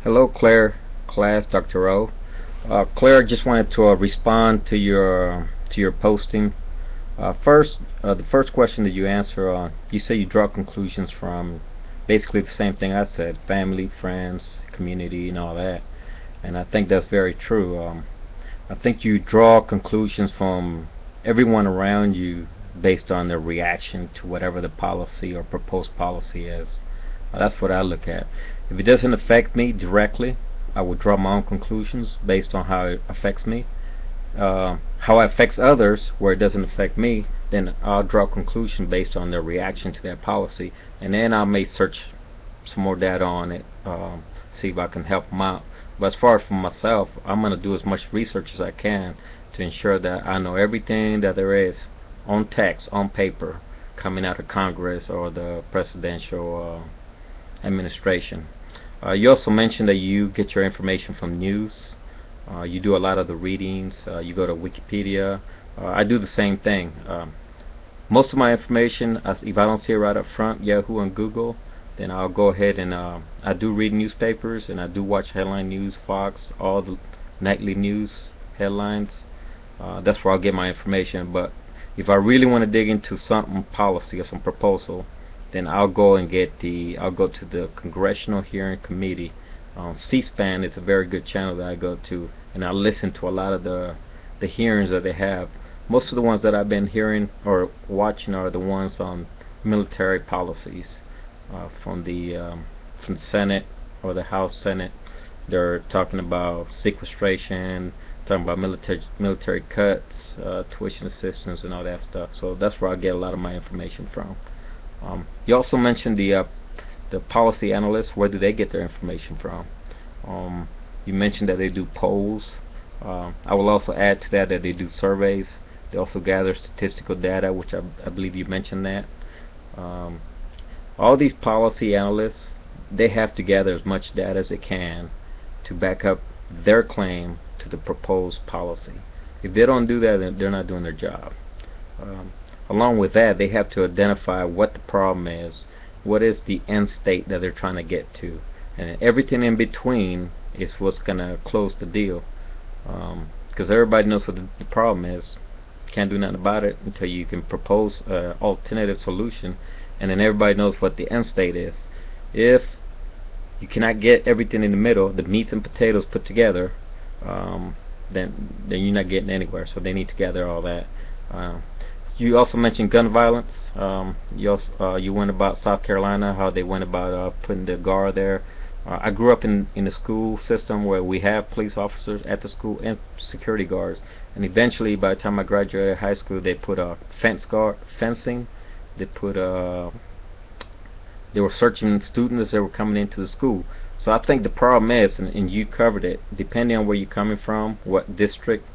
Hello, Claire, class, Dr. O. Claire, just wanted to respond to your posting. The first question that you answer, you say you draw conclusions from basically the same thing I said: family, friends, community, and all that. And I think that's very true. I think you draw conclusions from everyone around you based on their reaction to whatever the policy or proposed policy is. That's what I look at. If it doesn't affect me directly, I will draw my own conclusions based on how it affects me. How it affects others, where it doesn't affect me, then I'll draw a conclusion based on their reaction to that policy, and then I may search some more data on it, see if I can help them out. But as far as for myself, I'm going to do as much research as I can to ensure that I know everything that there is on text, on paper, coming out of Congress or the presidential administration. You also mentioned that you get your information from news. You do a lot of the readings. You go to Wikipedia. I do the same thing. Most of my information, if I don't see it right up front, Yahoo and Google, then I'll go ahead and I do read newspapers, and I do watch headline news, Fox, all the nightly news headlines. That's where I'll get my information. But if I really want to dig into something policy or some proposal, then I'll go to the Congressional Hearing Committee. C-SPAN is a very good channel that I go to, and I listen to a lot of the hearings that they have. Most of the ones that I've been hearing or watching are the ones on military policies from the Senate or the House Senate. They're talking about sequestration, talking about military cuts, tuition assistance, and all that stuff. So that's where I get a lot of my information from. You also mentioned the policy analysts. Where do they get their information from? You mentioned that they do polls. I will also add to that they do surveys. They also gather statistical data, which I believe you mentioned that. All these policy analysts, they have to gather as much data as they can to back up their claim to the proposed policy. If they don't do that, then they're not doing their job. Along with that, they have to identify what the problem is, what is the end state that they're trying to get to, and everything in between is what's going to close the deal. Because everybody knows what the problem is. Can't do nothing about it until you can propose an alternative solution, and then everybody knows what the end state is. If you cannot get everything in the middle, the meats and potatoes put together, then you're not getting anywhere. So they need to gather all that. You also mentioned gun violence. You went about South Carolina, how they went about putting the guard there. I grew up in the school system where we have police officers at the school and security guards, and eventually by the time I graduated high school, they put fencing. They put they were searching students as they were coming into the school. So I think the problem is, and you covered it, depending on where you're coming from, what district,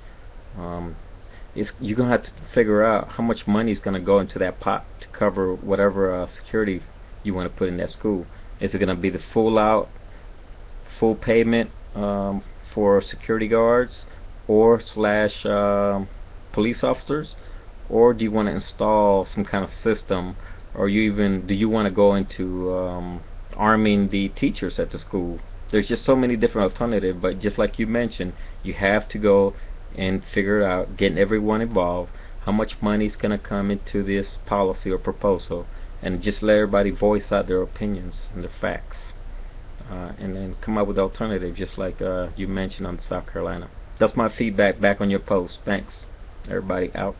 you're going to have to figure out how much money is going to go into that pot to cover whatever security you want to put in that school. Is it going to be the full payment for security guards or slash police officers, or do you want to install some kind of system, or do you want to go into arming the teachers at the school? There's just so many different alternatives, but just like you mentioned, you have to go and figure out, getting everyone involved, how much money is going to come into this policy or proposal, and just let everybody voice out their opinions and their facts, and then come up with alternatives, just like you mentioned on South Carolina. That's my feedback back on your post. Thanks. Everybody out.